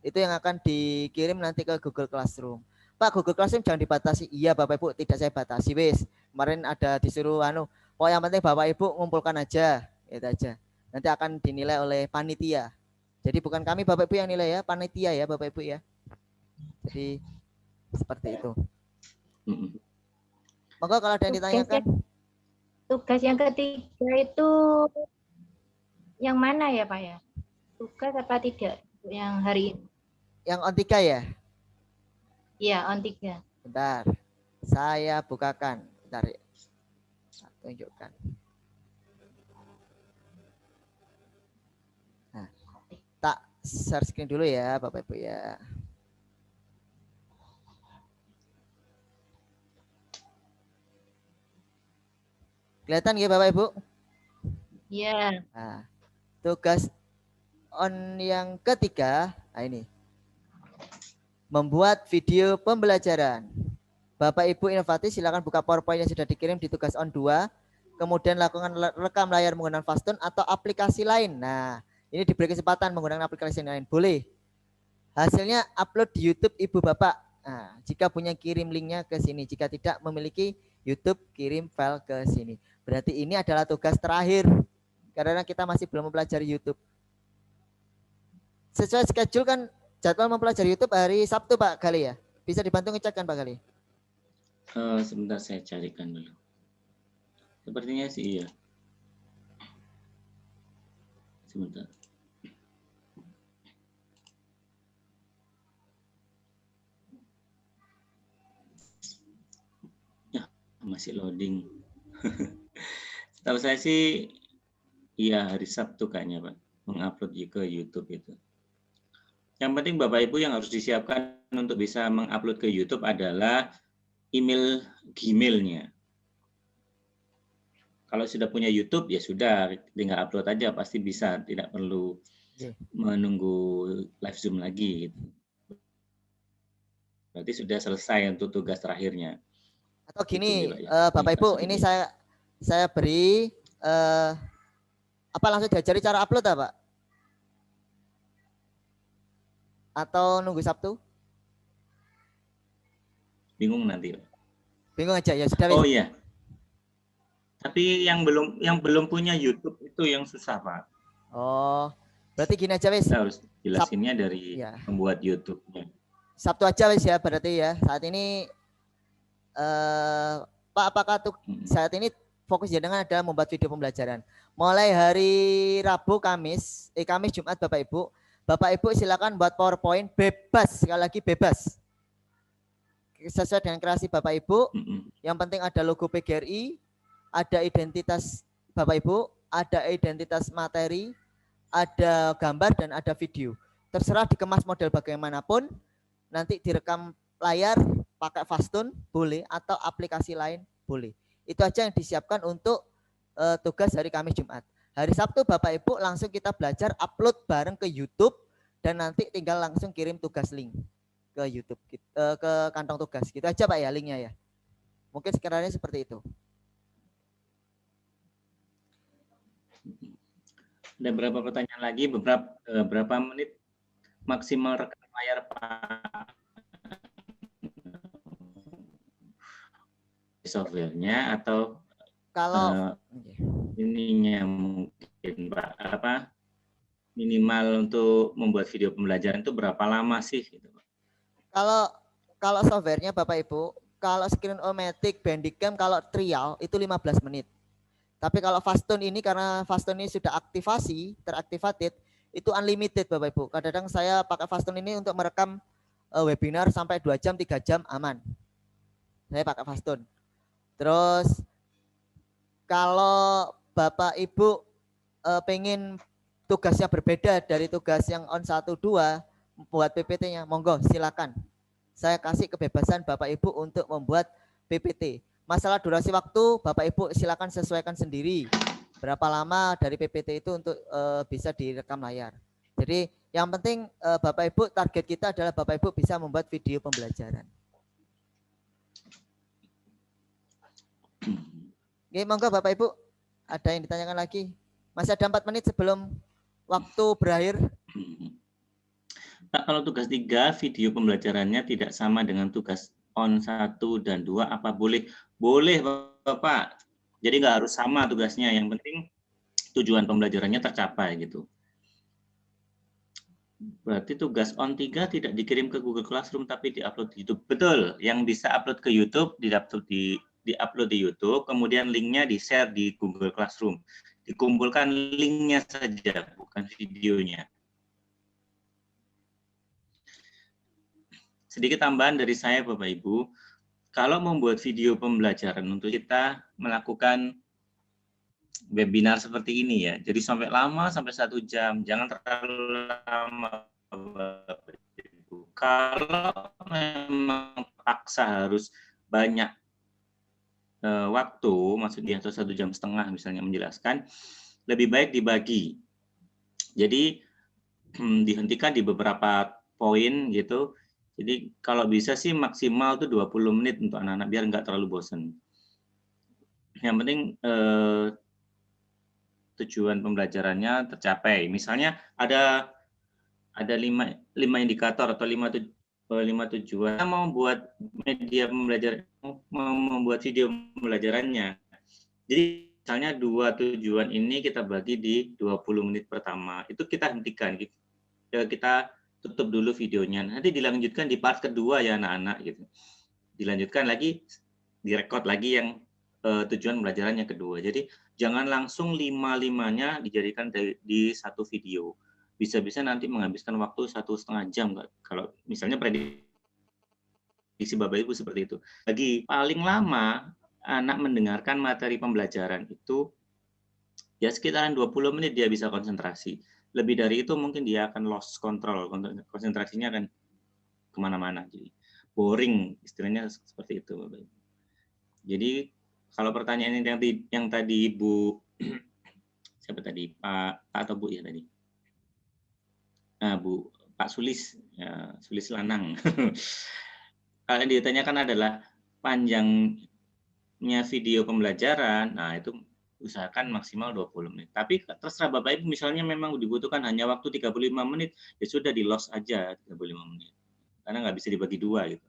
Itu yang akan dikirim nanti ke Google Classroom. Pak, Google Classroom jangan dibatasi. Iya Bapak Ibu, tidak saya batasi wis. Kemarin ada disuruh Pokoknya yang penting Bapak Ibu ngumpulkan aja, itu aja. Nanti akan dinilai oleh panitia. Jadi bukan kami Bapak Ibu yang nilai ya, panitia ya Bapak Ibu ya. Jadi seperti itu. Monggo kalau ada yang ditanyakan.
Tugas yang ketiga itu yang mana ya Pak ya? Tugas apa tidak yang hari ini?
Yang on 3 ya?
Iya, on 3.
Bentar. Saya bukakan. Bentar. Saya tunjukkan. Nah, tak share screen dulu ya Bapak Ibu ya. Kelihatan ya Bapak Ibu?
Iya.
Nah, tugas on yang ketiga, nah ini. Membuat video pembelajaran. Bapak Ibu inovatif silakan buka PowerPoint yang sudah dikirim di tugas on 2. Kemudian lakukan rekam layar menggunakan Fastun atau aplikasi lain. Nah, ini diberi kesempatan menggunakan aplikasi lain. Boleh. Hasilnya upload di YouTube Ibu Bapak. Nah, jika punya kirim linknya ke sini. Jika tidak memiliki YouTube, kirim file ke sini. Berarti ini adalah tugas terakhir. Karena kita masih belum mempelajari YouTube. Sesuai schedule kan jadwal mempelajari YouTube hari Sabtu Pak Gali ya. Bisa dibantu ngecek kan Pak Gali?
Sebentar saya carikan dulu. Sepertinya sih iya. Sebentar. Ya, masih loading. Setahu saya sih iya hari Sabtu kayaknya Pak. Mengupload ke YouTube itu. Yang penting Bapak Ibu yang harus disiapkan untuk bisa mengupload ke YouTube adalah email Gmail-nya. Kalau sudah punya YouTube ya sudah, tinggal upload aja pasti bisa, tidak perlu menunggu live Zoom lagi. Gitu. Berarti sudah selesai untuk tugas terakhirnya.
Atau gini,
gitu, ya.
Bapak Ibu, ini saya beri apa langsung diajari cara upload Pak? Atau nunggu Sabtu?
Bingung nanti.
Bingung aja ya sudah.
Oh iya. Tapi yang belum punya YouTube itu yang susah Pak.
Oh, berarti gini aja wis.
Kita harus jelasinnya dari membuat YouTube-nya.
Sabtu aja wis ya berarti ya. Saat ini Pak apakah saat ini fokus jenengan adalah membuat video pembelajaran. Mulai hari Rabu, Kamis, Kamis Jumat Bapak Ibu silakan buat PowerPoint bebas, sekali lagi bebas. Sesuai dengan kreasi Bapak Ibu. Yang penting ada logo PGRI, ada identitas Bapak Ibu, ada identitas materi, ada gambar dan ada video. Terserah dikemas model bagaimanapun, nanti direkam layar pakai Fastun boleh atau aplikasi lain boleh. Itu aja yang disiapkan untuk tugas hari Kamis Jumat. Hari Sabtu Bapak Ibu langsung kita belajar upload bareng ke YouTube dan nanti tinggal langsung kirim tugas link ke YouTube, ke kantong tugas. Gitu aja Pak ya linknya ya. Mungkin sekiranya seperti itu.
Ada berapa pertanyaan lagi? Berapa menit maksimal rekam layar Pak? Softwarenya atau
kalau
ininya mungkin Pak minimal untuk membuat video pembelajaran itu berapa lama sih gitu Pak?
Kalau softwarenya Bapak Ibu, kalau Screen-O-Matic, Bandicam kalau trial itu 15 menit. Tapi kalau Fastun ini karena Fastun ini sudah teraktivated, itu unlimited Bapak Ibu. Kadang-kadang saya pakai Fastun ini untuk merekam webinar sampai 2 jam, 3 jam aman. Saya pakai Fastun. Terus kalau Bapak Ibu pengen tugasnya berbeda dari tugas yang on 1, 2 buat PPT-nya, monggo silakan. Saya kasih kebebasan Bapak Ibu untuk membuat PPT. Masalah durasi waktu Bapak Ibu silakan sesuaikan sendiri. Berapa lama dari PPT itu untuk bisa direkam layar. Jadi yang penting Bapak Ibu, target kita adalah Bapak Ibu bisa membuat video pembelajaran. Oke, monggo Bapak Ibu, ada yang ditanyakan lagi? Masih ada 4 menit sebelum waktu berakhir.
Pak, kalau tugas 3 video pembelajarannya tidak sama dengan tugas on 1 dan 2, apa boleh? Boleh Bapak. Jadi nggak harus sama tugasnya, yang penting tujuan pembelajarannya tercapai gitu. Berarti tugas on 3 tidak dikirim ke Google Classroom tapi diupload di YouTube. Betul, yang bisa upload ke YouTube diupload di YouTube, kemudian linknya di-share di Google Classroom. Dikumpulkan linknya saja, bukan videonya. Sedikit tambahan dari saya Bapak Ibu, kalau membuat video pembelajaran untuk kita melakukan webinar seperti ini ya, jadi sampai lama, sampai 1 jam, jangan terlalu lama. Kalau memang paksa harus banyak waktu, maksudnya atau 1,5 jam misalnya menjelaskan, lebih baik dibagi. Jadi dihentikan di beberapa poin gitu. Jadi kalau bisa sih maksimal tuh 20 menit untuk anak-anak biar nggak terlalu bosan. Yang penting tujuan pembelajarannya tercapai. Misalnya ada 5 indikator atau 5 tujuan. Kita mau buat media pembelajaran, mau membuat video pembelajarannya. Jadi misalnya 2 tujuan ini kita bagi di 20 menit pertama. Itu kita hentikan. Kita tutup dulu videonya. Nanti dilanjutkan di part kedua ya anak-anak gitu. Dilanjutkan lagi, direkod lagi yang tujuan pembelajarannya kedua. Jadi jangan langsung 5-5-nya dijadikan di satu video. Bisa-bisa nanti menghabiskan waktu 1,5 jam. Kalau misalnya prediksi Bapak Ibu seperti itu. Bagi paling lama anak mendengarkan materi pembelajaran itu ya sekitaran 20 menit dia bisa konsentrasi. Lebih dari itu mungkin dia akan lost control, konsentrasinya akan kemana-mana. Jadi boring, istilahnya seperti itu Bapak Ibu. Jadi kalau pertanyaan yang tadi Ibu, siapa tadi, Pak atau Bu ya tadi? Nah, Pak Sulis, ya, Sulis Lanang. Kalau yang ditanyakan adalah panjangnya video pembelajaran, nah itu usahakan maksimal 20 menit. Tapi terserah Bapak Ibu, misalnya memang dibutuhkan hanya waktu 35 menit, ya sudah di-loss aja 35 menit. Karena nggak bisa dibagi 2 gitu.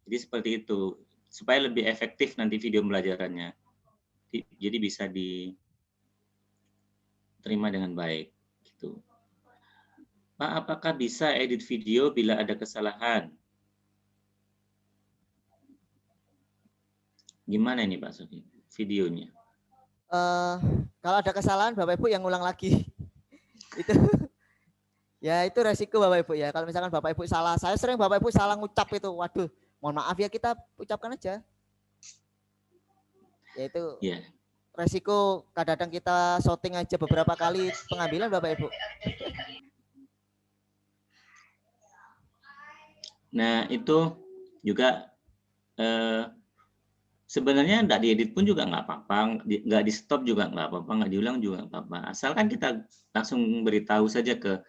Jadi seperti itu, supaya lebih efektif nanti video pembelajarannya. Jadi bisa diterima dengan baik gitu. Pak, apakah bisa edit video bila ada kesalahan? Gimana ini Pak Sofi videonya?
Kalau ada kesalahan Bapak Ibu yang ngulang lagi. Itu ya itu resiko Bapak Ibu ya. Kalau misalkan Bapak Ibu salah, saya sering Bapak Ibu salah ngucap itu. Waduh, mohon maaf ya, kita ucapkan aja. Yaitu resiko kadang-kadang kita shooting aja beberapa kali pengambilan Bapak Ibu.
Nah itu juga sebenarnya nggak diedit pun juga nggak apa-apa, nggak di stop juga nggak apa-apa, nggak diulang juga nggak apa-apa. Asalkan kita langsung beritahu saja ke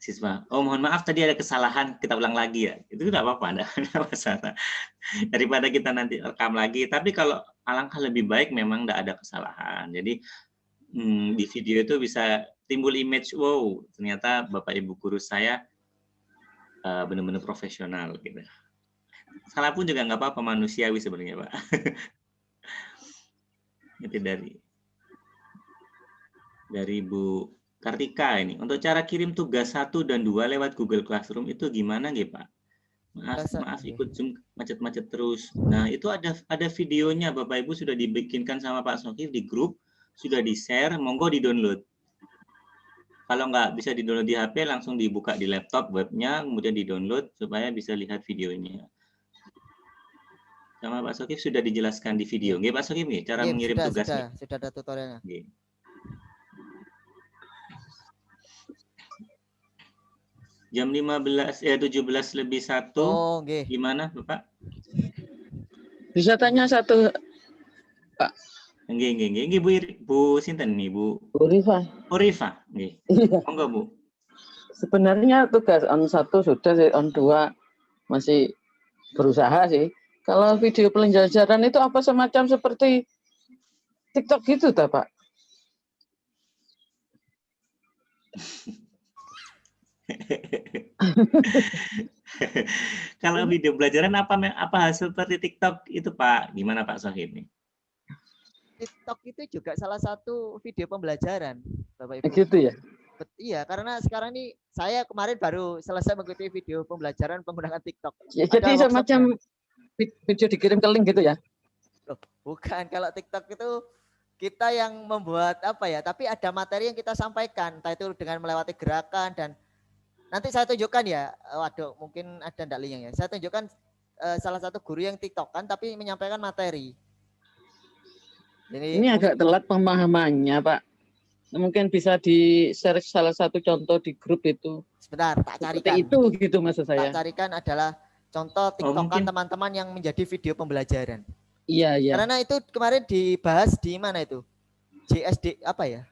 siswa, oh mohon maaf tadi ada kesalahan, kita ulang lagi ya. Itu nggak apa-apa, nggak ada masalah. Daripada kita nanti rekam lagi. Tapi kalau alangkah lebih baik memang nggak ada kesalahan. Jadi di video itu bisa timbul image, wow ternyata Bapak Ibu guru saya benar-benar profesional gitu. Salah pun juga nggak apa-apa, manusiawi sebenarnya Pak. Itu dari Bu Kartika ini. Untuk cara kirim tugas 1 dan 2 lewat Google Classroom itu gimana nggih Pak? Maaf ikut Zoom macet-macet terus. Nah itu ada videonya Bapak Ibu sudah dibikinkan sama Pak Sokif di grup, sudah di-share, monggo di-download. Kalau nggak bisa di-download di HP, langsung dibuka di laptop webnya, kemudian di-download supaya bisa lihat videonya. Sama Pak Sokif sudah dijelaskan di video. Nggih Pak Sokif nih, cara mengirim tugasnya.
Sudah ada tutorialnya.
Nggih. Jam 17:01.
Oh, nggih.
Gimana Bapak?
Bisa tanya satu Pak.
Nggih Bu sinten nih Bu?
Bu Rifa.
Bu Rifa, nggih. Monggo Bu.
Sebenarnya tugas on 1 sudah sih, on 2 masih berusaha sih. Kalau video pembelajaran itu apa semacam seperti TikTok gitu tak Pak?
Kalau video pembelajaran apa seperti TikTok itu Pak? Gimana Pak Sohib nih?
TikTok itu juga salah satu video pembelajaran, Bapak Ibu.
Gitu ya.
Iya, karena sekarang ini saya kemarin baru selesai mengikuti video pembelajaran penggunaan TikTok.
Ya,
Ada
jadi semacam video dikirim ke link gitu ya.
Loh, bukan, kalau TikTok itu kita yang membuat apa ya, tapi ada materi yang kita sampaikan, entah itu dengan melewati gerakan dan nanti saya tunjukkan ya, waduh mungkin ada enggak linknya ya. Saya tunjukkan salah satu guru yang TikTokan tapi menyampaikan materi. Jadi
Ini agak telat pemahamannya, Pak. Mungkin bisa di-share salah satu contoh di grup itu.
Sebentar, tak
Seperti
carikan.
itu gitu maksud saya.
Tak carikan adalah contoh TikTokan
mungkin
teman-teman yang menjadi video pembelajaran.
Iya, iya.
Karena itu kemarin dibahas di mana itu? JSD apa ya?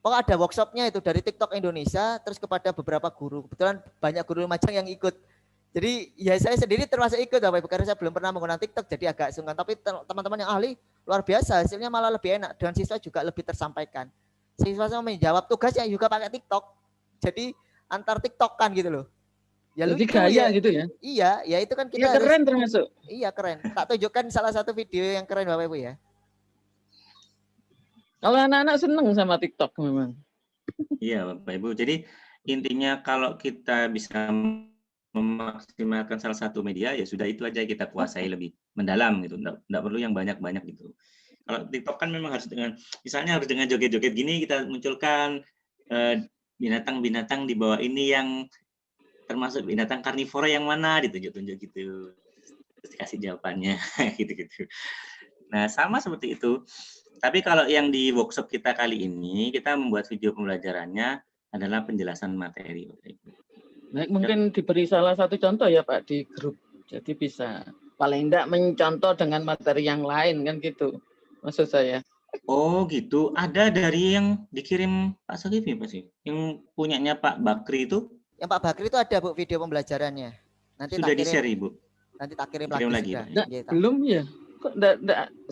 Pokoknya ada workshopnya itu dari TikTok Indonesia terus kepada beberapa guru. Kebetulan banyak guru Lumajang yang ikut. Jadi ya saya sendiri termasuk ikut Bapak Ibu karena saya belum pernah menggunakan TikTok jadi agak sungkan. Tapi teman-teman yang ahli luar biasa, hasilnya malah lebih enak dan siswa juga lebih tersampaikan. Siswa semua menjawab tugasnya juga pakai TikTok. Jadi antar TikTokan gitu loh. Ya
Jadi
lucu
gaya
ya.
gitu ya.
Iya, ya itu kan kita
Iya, keren termasuk.
Iya keren. Tak tunjukkan salah satu video yang keren Bapak Ibu ya.
Kalau anak-anak seneng sama TikTok memang.
Iya, Bapak Ibu. Jadi intinya kalau kita bisa memaksimalkan salah satu media, ya sudah itu aja kita kuasai lebih mendalam gitu. Nggak perlu yang banyak-banyak gitu. Kalau TikTok kan memang harus dengan, misalnya harus dengan joget-joget gini kita munculkan binatang-binatang di bawah ini yang termasuk binatang karnivora yang mana, ditunjuk-tunjuk gitu. Terus dikasih jawabannya gitu-gitu. Nah, sama seperti itu. Tapi kalau yang di workshop kita kali ini, kita membuat video pembelajarannya adalah penjelasan materi.
Baik, mungkin diberi salah satu contoh ya Pak di grup. Jadi bisa paling enggak mencontoh dengan materi yang lain kan gitu. Maksud saya.
Oh gitu, ada dari yang dikirim Pak Sogivi Pak sih? Yang punyanya Pak Bakri itu?
Yang Pak Bakri itu ada Bu video pembelajarannya. Nanti
Sudah
tak kirim,
di-share Ibu?
nanti tak kirim
Kirim
lagi.
lagi,
Sudah.
Pak.
Iya, tak.
Belum ya? Kok enggak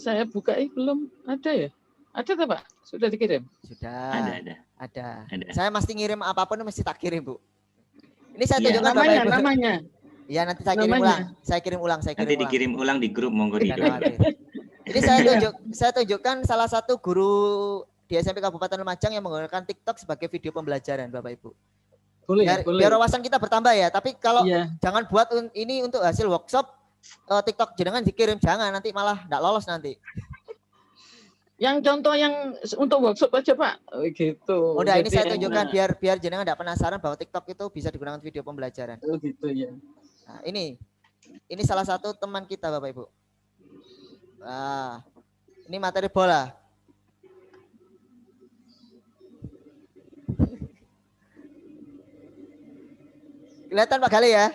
saya buka belum ada ya? Ada tuh Pak? Sudah dikirim?
Sudah.
Ada.
Ada.
Ada.
Saya mesti ngirim apapun mesti tak kirim Bu. Ini saya
Iya.
tunjukkan Bapak
Namanya,
Ibu.
namanya.
Iya nanti saya kirim
Namanya.
ulang. Saya kirim ulang.
Nanti dikirim ulang di grup, monggo di
Jangan khawatir. Ini saya tunjukkan salah satu guru di SMP Kabupaten Lumajang yang menggunakan TikTok sebagai video pembelajaran Bapak Ibu.
Boleh, boleh.
Biar wawasan kita bertambah ya. Tapi kalau
Iya.
jangan buat ini untuk hasil workshop TikTok jenengan dikirim, jangan nanti malah enggak lolos nanti.
Yang contoh yang untuk workshop aja Pak. Oh, gitu.
Udah ini
Jadi
saya tunjukkan biar jenengan enggak penasaran bahwa TikTok itu bisa digunakan video pembelajaran.
Oh gitu ya.
Nah, ini salah satu teman kita Bapak Ibu. Nah, ini materi bola. Kelihatan Pak Gali ya?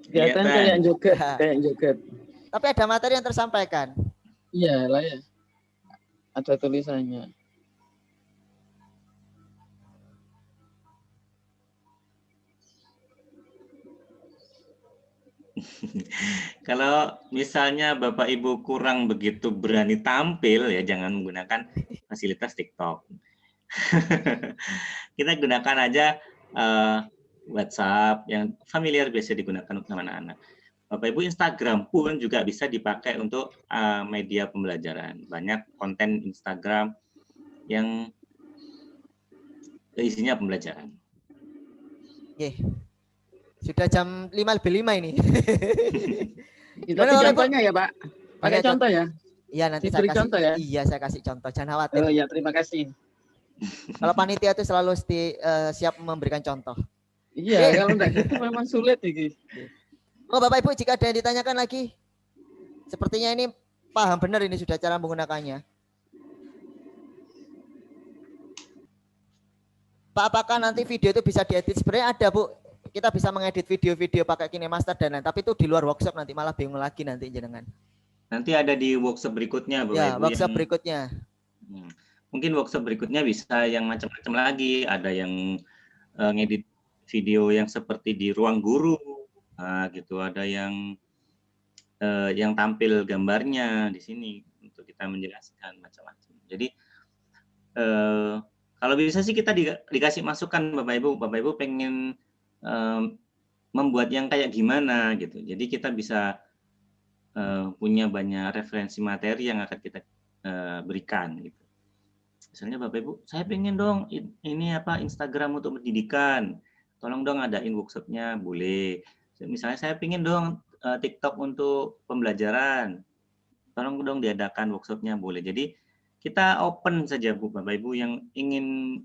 Kelihatan kayak joget, kayak joget.
Tapi ada materi yang tersampaikan.
Iya lah ya. Ada tulisannya.
Kalau misalnya Bapak Ibu kurang begitu berani tampil, ya jangan menggunakan fasilitas TikTok. Kita gunakan aja WhatsApp yang familiar biasa digunakan untuk anak-anak. Bapak Ibu, Instagram pun juga bisa dipakai untuk media pembelajaran. Banyak konten Instagram yang isinya pembelajaran.
Sudah jam 5:05 ini.
Tapi contohnya ya Pak. Pakai contoh ya.
Iya nanti
Diberi
saya kasih
contoh ya.
Iya saya kasih contoh. Jangan khawatir.
Oh ya, terima kasih.
Kalau panitia itu selalu siap memberikan contoh.
Iya, kalau enggak gitu memang sulit ini.
Oh Bapak Ibu, jika ada yang ditanyakan lagi, sepertinya ini paham benar ini sudah cara menggunakannya. Pak, apakah nanti video itu bisa diedit? Sebenarnya ada Bu, kita bisa mengedit video-video pakai KineMaster dan lain, tapi itu di luar workshop nanti malah bingung lagi nanti jenengan.
Nanti ada di workshop berikutnya, Bapak
Ya,
Ibu,
workshop berikutnya.
Mungkin workshop berikutnya bisa yang macam-macam lagi, ada yang ngedit video yang seperti di ruang guru, gitu. Ada yang tampil gambarnya di sini untuk kita menjelaskan macam-macam. Jadi kalau bisa sih kita dikasih masukan Bapak Ibu pengen membuat yang kayak gimana gitu. Jadi kita bisa punya banyak referensi materi yang akan kita berikan gitu. Misalnya Bapak Ibu, saya pengen dong ini apa Instagram untuk pendidikan, tolong dong adain workshopnya, boleh. Misalnya saya pengen dong TikTok untuk pembelajaran, tolong dong diadakan workshopnya, boleh. Jadi kita open saja Bu Bapak Ibu yang ingin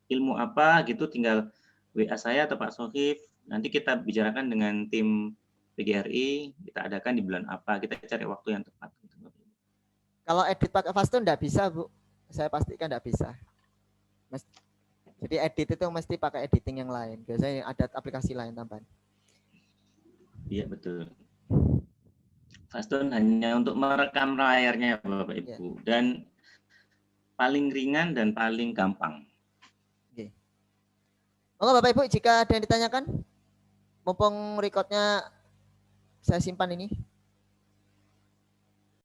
ilmu apa gitu tinggal WA saya atau Pak Sohif, nanti kita bicarakan dengan tim PGRI, kita adakan di bulan apa, kita cari waktu yang tepat.
Kalau edit pakai Fastun enggak bisa, Bu. Saya pastikan enggak bisa. Jadi edit itu mesti pakai editing yang lain. Biasanya ada aplikasi lain tambahan.
Iya, betul. Fastun hanya untuk merekam layarnya Bapak Ibu. Ya. Dan paling ringan dan paling gampang.
Oke. Monggo Bapak Ibu jika ada yang ditanyakan, mumpung recordnya saya simpan ini.